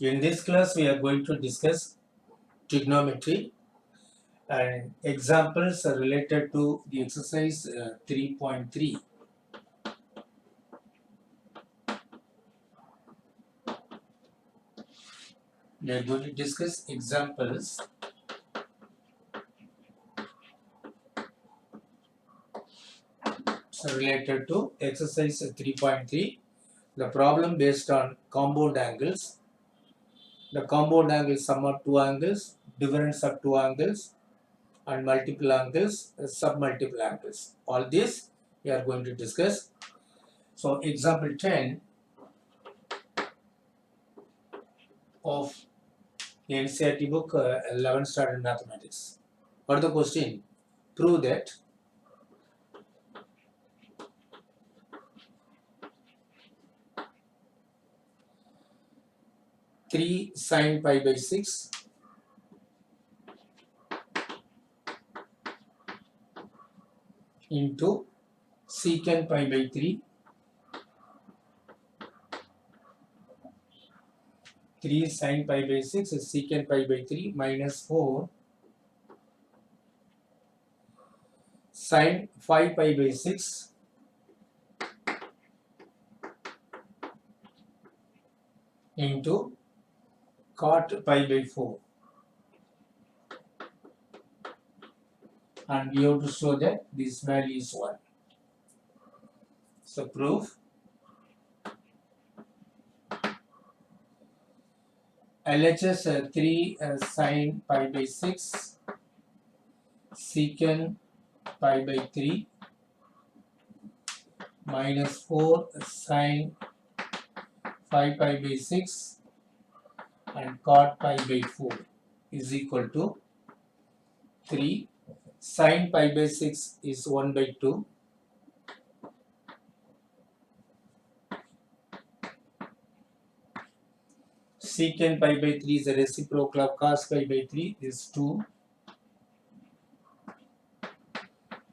In this class, we are going to discuss trigonometry and examples related to the exercise 3.3. We are going to discuss examples related to exercise 3.3. The problem based on compound angles. The compound angles sum of two angles, difference of two angles, and multiple angles, submultiple angles. All this we are going to discuss. So, example 10 of NCERT book 11th standard mathematics. What is the question? Prove that three sine pi by 6 into secant pi by 3, 3 sine pi by 6 is secant pi by 3 minus 4 sine 5 pi by 6 into cot pi by 4. And we have to show that this value is 1. So proof. LHS 3 sine pi by 6 secant pi by 3 minus 4 sine 5 pi by 6 and cot pi by 4 is equal to 3. Sine pi by 6 is 1 by 2. Secant pi by 3 is a reciprocal of cos pi by 3 is 2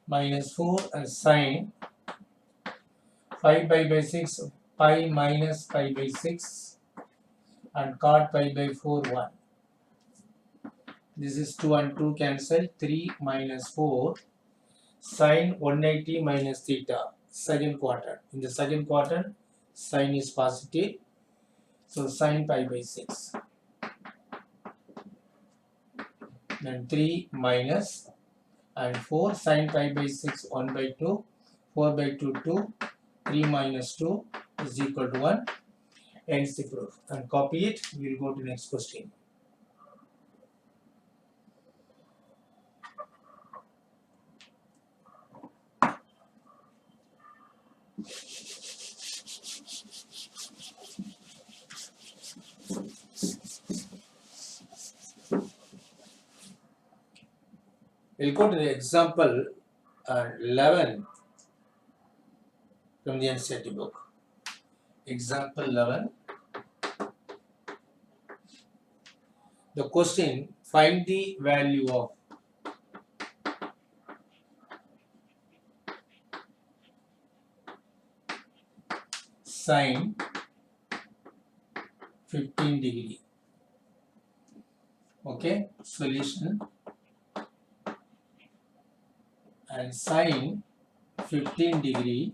minus 4 and sine 5 pi by 6 pi minus pi by 6 and cot pi by 4 1. This is 2 and 2 cancel. 3 minus 4 sine 180 minus theta second quadrant. In the second quadrant sine is positive. So sine pi by 6. Then 3 minus and 4 sine pi by 6 1 by 2, 4 by 2 2, 3 minus 2 is equal to 1. Ends the proof. And copy it. We will go to next question. We'll go to the example 11 from the NCERT book. Example 11. The question, find the value of sine 15 degree. Okay, solution. And sine 15 degree,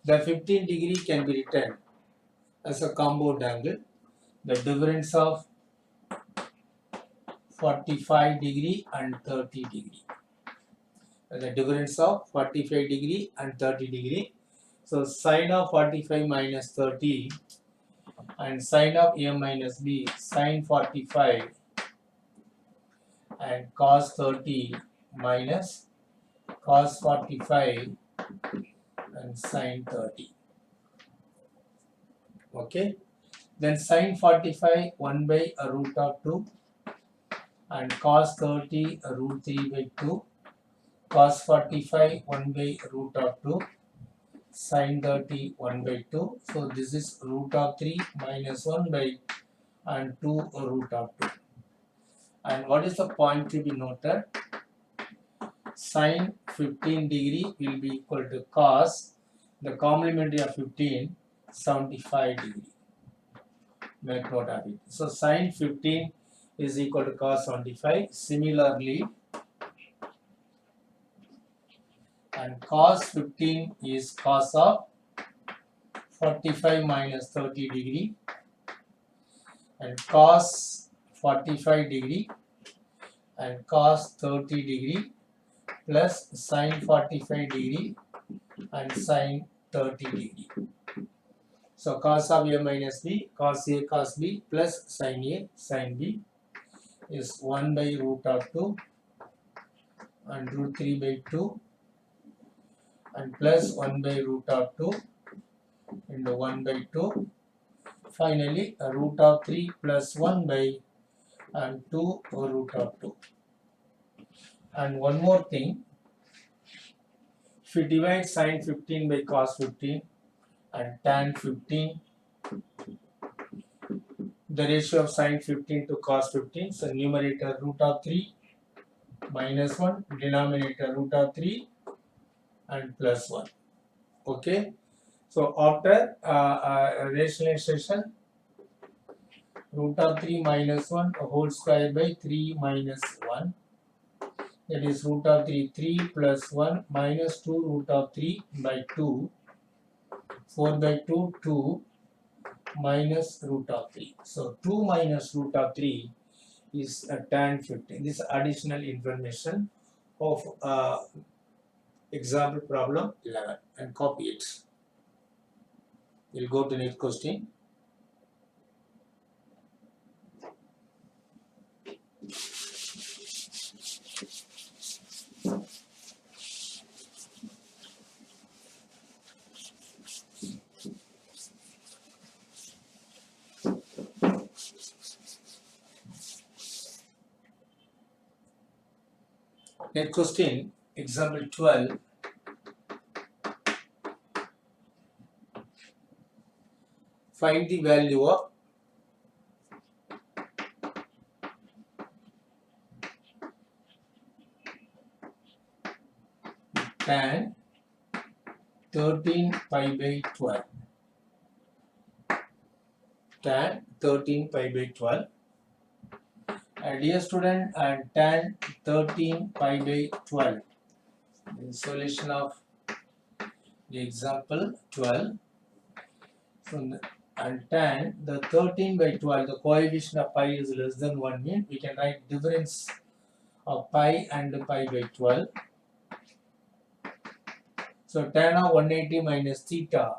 the 15 degree can be written as a compound angle. The difference of 45 degree and 30 degree. The difference of 45 degree and 30 degree. So sine of 45 minus 30 and sine of A minus B, sine 45 and cos 30 minus cos 45 and sine 30. Okay. Then sine 45 1 by root of 2 and cos 30 root 3 by 2, cos 45 1 by root of 2, sine 30 1 by 2. So this is root of 3 minus 1 by and 2 root of 2. And what is the point to be noted? Sine 15 degree will be equal to cos, the complementary of 15, 75 degree. Make note of it. So sine 15 is equal to cos 25. Similarly, and cos 15 is cos of 45 minus 30 degree, and cos 45 degree and cos 30 degree plus sine 45 degree and sine 30 degree. So cos of A minus B, cos A cos B plus sin A sin B is 1 by root of 2 and root 3 by 2 and plus 1 by root of 2 into 1 by 2. Finally, a root of 3 plus 1 by and 2 root of 2. And one more thing, if you divide sin 15 by cos 15 and tan 15, the ratio of sin 15 to cos 15, so numerator root of 3 minus 1, denominator root of 3 and plus 1. Okay, so after rationalization, root of 3 minus 1 whole square by 3 minus 1, that is root of 3 plus 1 minus 2 root of 3 by 2, 4 by 2 2 minus root of 3. So 2 minus root of 3 is tan 15. This is additional information of example problem 11, and copy it. We'll go to next question. Next question, example 12. Find the value of tan 13 pi by 12. Tan 13 pi by 12. Dear student, and tan 13 pi by 12. The solution of the example 12. And tan the 13 by 12, the coefficient of pi is less than 1 means we can write difference of pi and pi by 12. So tan of 180 minus theta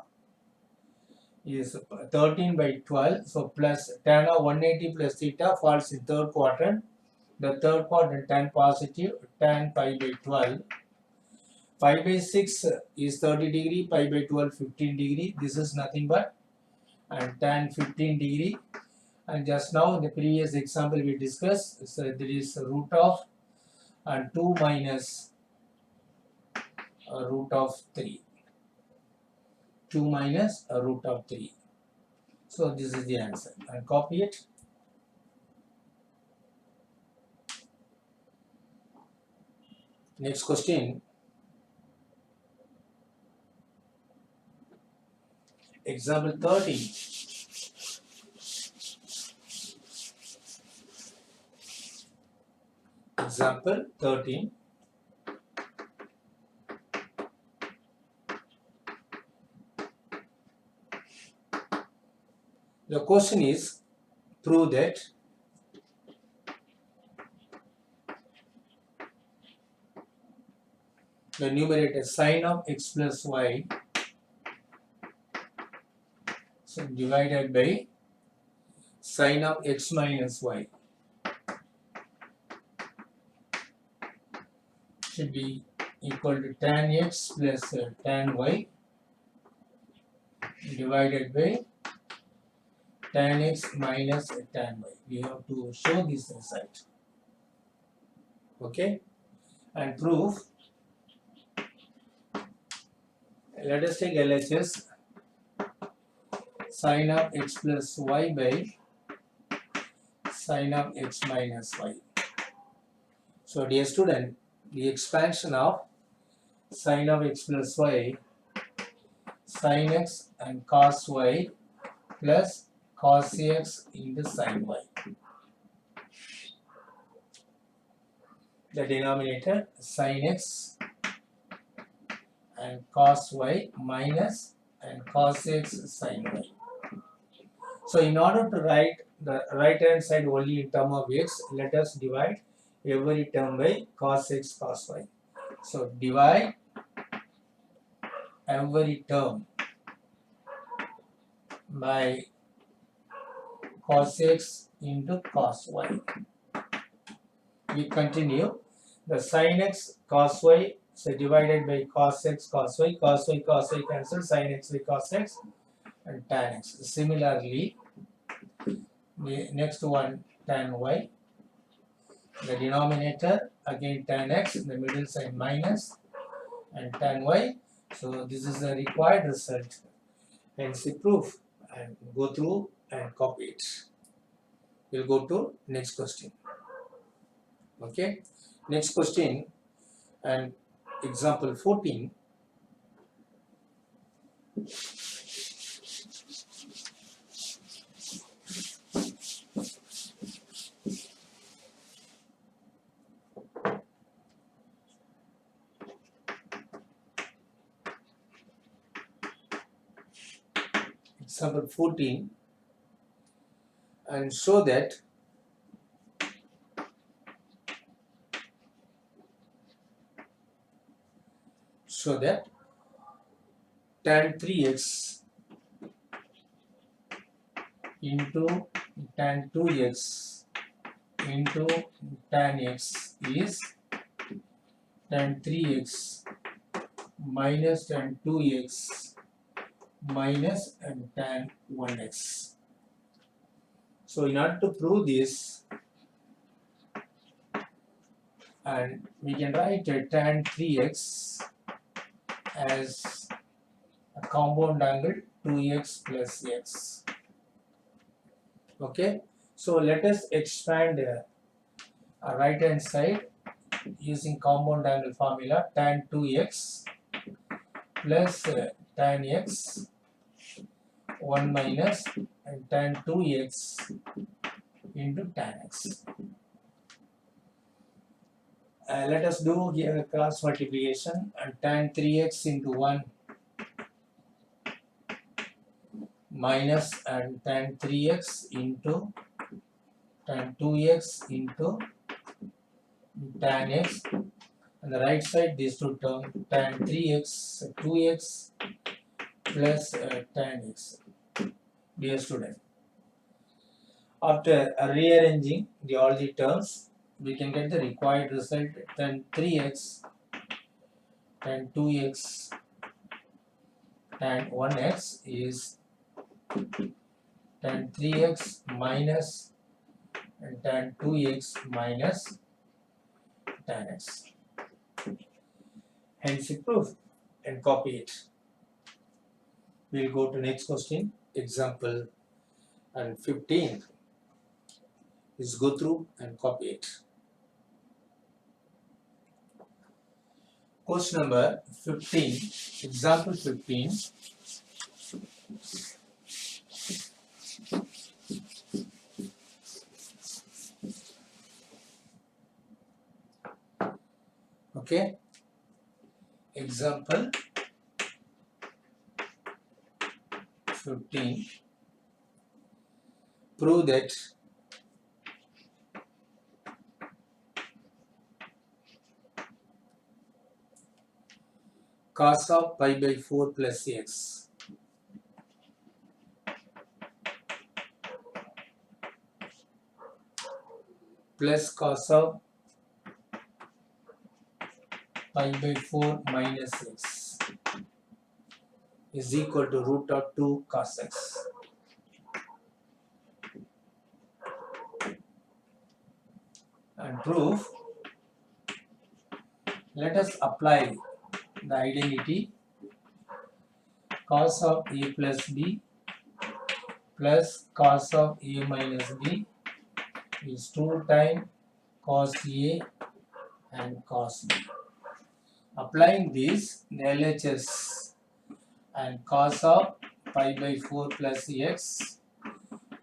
is 13 by 12. So plus tan of 180 plus theta falls in third quadrant. The third quadrant tan positive, tan pi by 12. Pi by 6 is 30 degree, pi by 12 15 degree. This is nothing but and tan 15 degree. And just now in the previous example we discussed, so there is a root of and 2 minus root of 3. 2 minus root of 3. So this is the answer, and copy it. Next question. Example 13. Example 13. The question is, prove that the numerator sine of x plus y, so divided by sine of x minus y should be equal to tan x plus tan y divided by tan x minus tan y. We have to show this result. Okay, and proof. Let us take LHS. Sine of x plus y by sine of x minus y. So dear student, the expansion of sine of x plus y, sine x and cos y plus cos x into sin y. The denominator sin x and cos y minus and cos x sin y. So in order to write the right hand side only in term of x, let us divide every term by cos x cos y. So divide every term by cos x into cos y. We continue. The sin x cos y, so divided by cos x cos y cancel, sin x by cos x and tan x. Similarly, the next one tan y, the denominator again tan x, the middle side minus and tan y. So this is the required result. Hence the proof, and go through and copy it. We'll go to next question. Okay, next question and example 14. Example 14, and show that tan 3x into tan 2x into tan x is tan 3x minus tan 2x minus and tan 1x. So in order to prove this, and we can write a tan 3x as a compound angle 2x plus x. Okay, so let us expand a right hand side using compound angle formula. Tan 2x plus tan x 1 minus and tan 2x into tan x. Let us do here cross multiplication, and tan 3x into 1 minus and tan 3x into tan 2x into tan x. On the right side, these two terms, tan 3x 2x plus tan x. Dear student, after rearranging all the terms, we can get the required result. Tan 3x, tan 2x, tan 1x is tan 3x minus and tan 2x minus tan x. Hence the proof, and copy it. We'll go to next question, example and 15. Is go through and copy it. Question number 15, example 15. Okay, example 15. Prove that cos of pi by 4 plus x plus cos of pi by 4 minus x is equal to root of 2 cos x. And proof, let us apply the identity cos of a plus b plus cos of a minus b is 2 times cos a and cos b. Applying this, the LHS and cos of pi by 4 plus x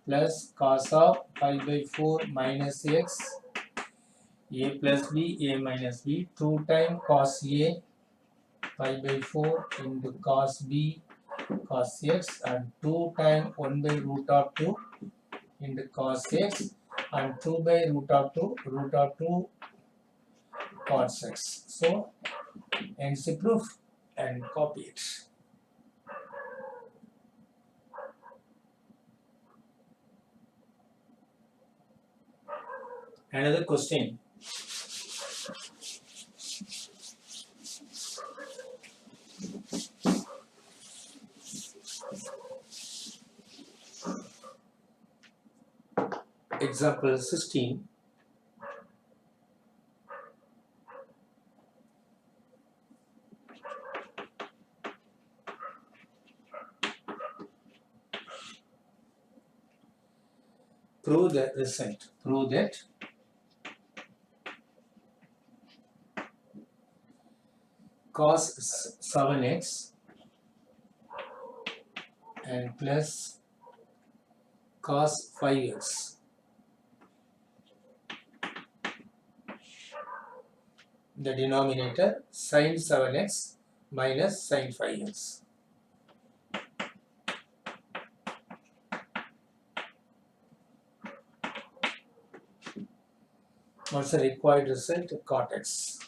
plus cos of pi by 4 minus x, a plus b, a minus b, 2 times cos a pi by 4 into cos b cos x, and 2 times 1 by root of 2 into cos x, and 2 by root of 2 cos x. So ends the proof and copy it. Another question. Example 16. Prove the result. Prove that cos 7x and plus cos 5x, the denominator sin 7x minus sin 5x. What's the required result? Cot x.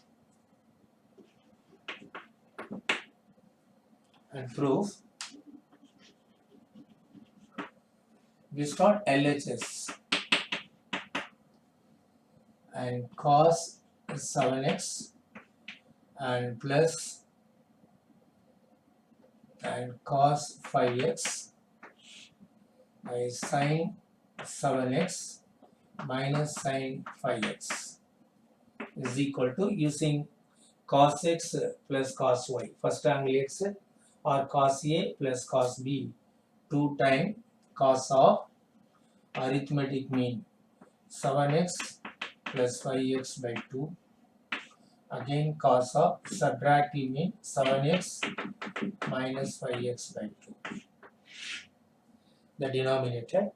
And proof. We start LHS and cos 7x and plus and cos 5x by sin 7x minus sin 5x is equal to, using cos x plus cos y, first angle x, or cos a plus cos b, 2 times cos of arithmetic mean 7x plus 5x by 2, again cos of subtractive mean 7x minus 5x by 2, the denominator,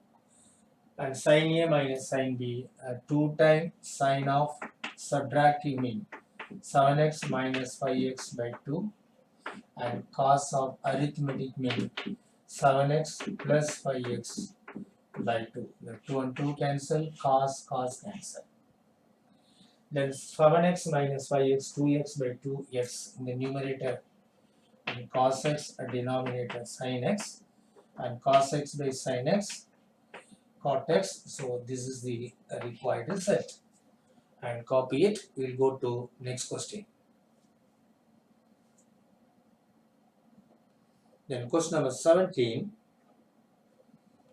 and sin a minus sin b, 2 times sin of subtractive mean 7x minus 5x by 2, and cos of arithmetic mean 7x plus 5x by 2. The 2 and 2 cancel, cos cancel. Then 7x minus 5x, 2x by 2x in the numerator, and cos x a denominator sin x, and cos x by sin x cot x. So this is the required result, and copy it. We'll go to next question. Then question number 17.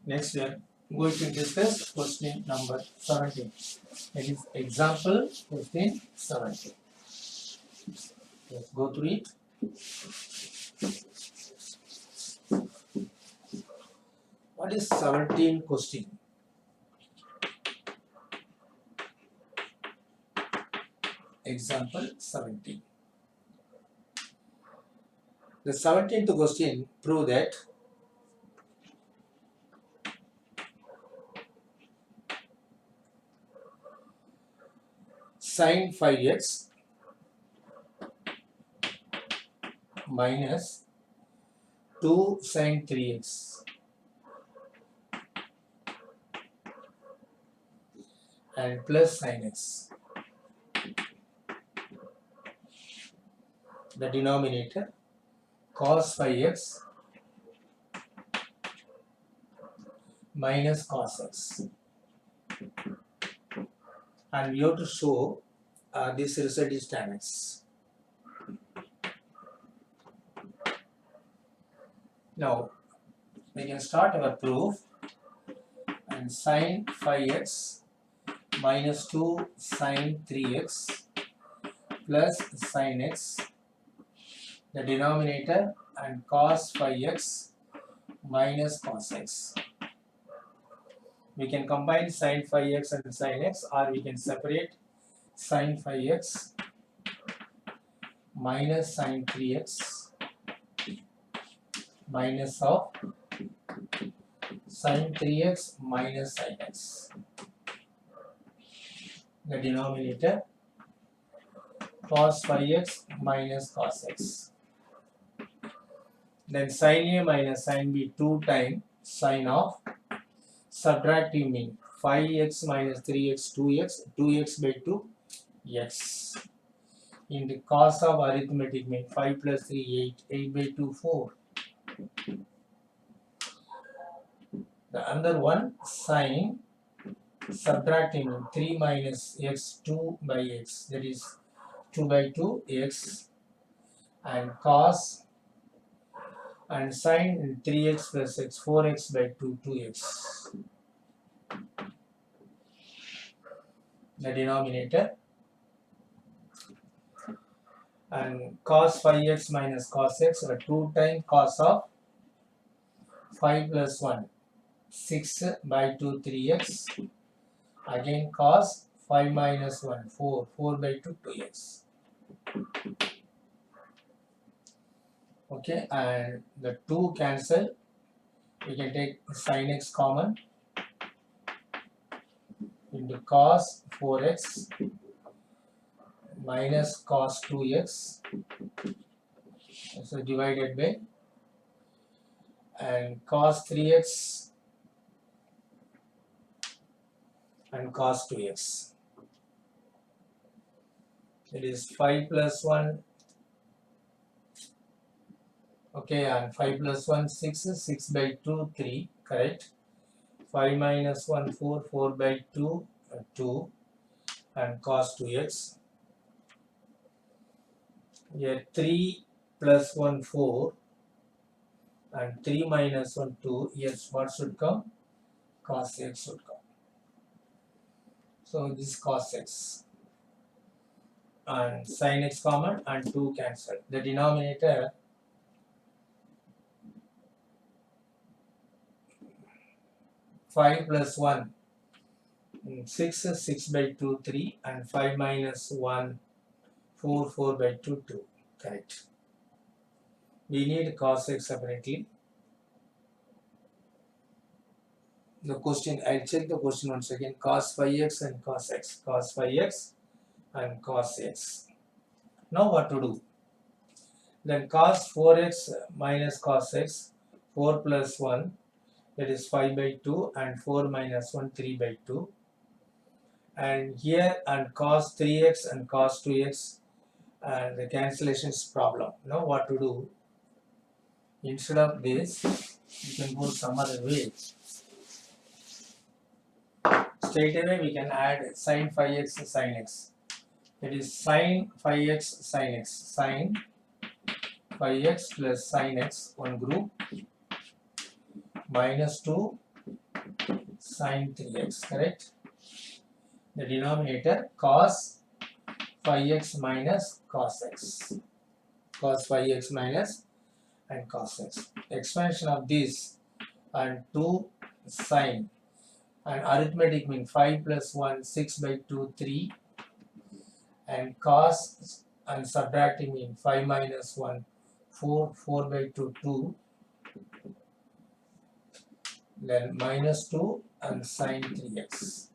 Next we are going to discuss question number 17. That is example question 17. Let's go through it. What is 17 question? Example 17. The 17th question, prove that sin 5x minus 2 sin 3x and plus sin x, the denominator cos 5x minus cos x, and we have to show this result is tan x. Now we can start our proof, and sin 5x minus 2 sin 3x plus sin x, the denominator, and cos 5x minus cos x. We can combine sin 5x and sin x, or we can separate sin 5x minus sin 3x minus of sin 3x minus sin x. The denominator cos 5x minus cos x. Then sin A minus sin B 2 times sin of subtractive mean 5x minus 3x 2x, 2x by 2 x. In the cos of arithmetic mean 5 plus 3 8, 8 by 2 4. The other one sin subtracting 3 minus x 2 by x, that is 2 by 2 x, and cos and sin 3x plus x 4x by 2 2x. The denominator, and cos 5x minus cos x are 2 times cos of 5 plus 1 6 by 2 3x, again cos 5 minus 1 4 4 by 2 2x. Okay, and the 2 cancel, we can take sin x common into cos 4x minus cos 2x, so divided by, and cos 3x and cos 2x. It is 5 plus 1, okay, and 5 plus 1 6, 6 by 2 3, correct. 5 minus 1 4, 4 by 2 2, and cos 2x. Here 3 plus 1 4 and 3 minus 1 2, yes, what should come? Cos x should come. So this cos x and sin x common and 2 cancel. The denominator, five plus 1 6, 6 by 2 3, and 5 minus 1 4 4 by 2 2, correct. We need cos x separately. The question, I'll check the question once again. Cos 5x and cos x, cos 5x and cos x. Now what to do? Then cos 4x minus cos x, 4 plus 1, that is 5 by 2, and 4 minus 1 3 by 2. And here, and cos 3x and cos 2x, and the cancellations problem. Now what to do? Instead of this, you can go some other way. Straight away we can add sin 5x sin x. It is sin 5x sin x, sin 5x plus sin x, one group, minus 2 sin 3x, correct. The denominator cos 5x minus cos x, cos 5x minus and cos x. Expansion of this and 2 sin, and arithmetic mean 5 plus 1 6 by 2 3, and cos and subtracting mean 5 minus 1 4 4 by 2 2, then minus 2 and sin 3x.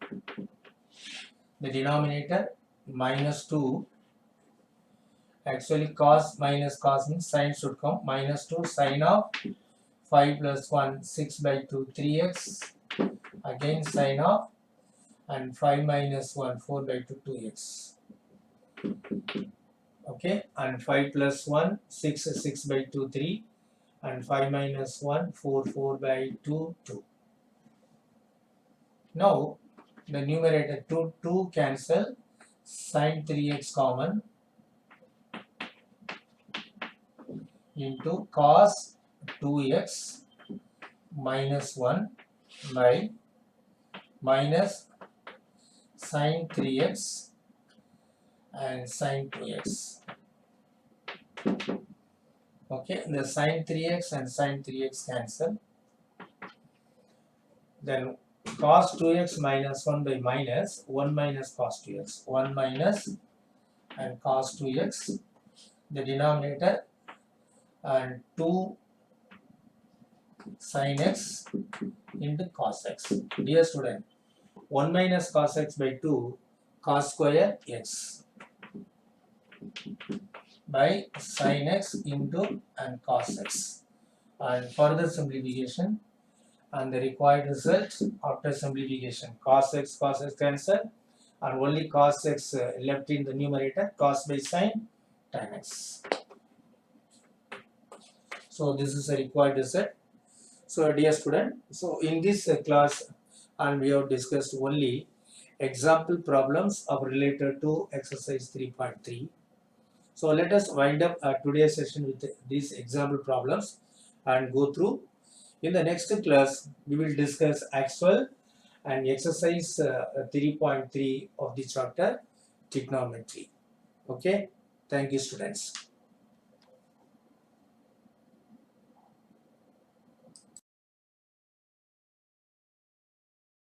The denominator minus 2, actually cos minus cos means sin should come, minus 2 sin of 5 plus 1 6 by 2 3x, again sin of, and 5 minus 1 4 by 2 2x. Okay, and 5 plus 1 6 6 by 2 3, and 5 minus 1 4 4 by 2 2. Now the numerator 2 cancel, sin 3x common into cos 2x minus 1 by minus sin 3x and sin 2x. Okay, the sin 3x and sin 3x cancel. Then cos 2x minus 1 by minus 1 minus cos 2x, 1 minus and cos 2x. The denominator, and 2 sin x into cos x. Dear student, 1 minus cos x by 2 cos square x by sin x into and cos x. And further simplification and the required result after simplification, cos x cancel and only cos x left in the numerator, cos by sin tan x. So this is a required result. So dear student, so in this class and we have discussed only example problems of related to exercise 3.3. So let us wind up today's session with these example problems and go through. In the next class, we will discuss actual and exercise 3.3 of the chapter trigonometry. Okay, thank you students.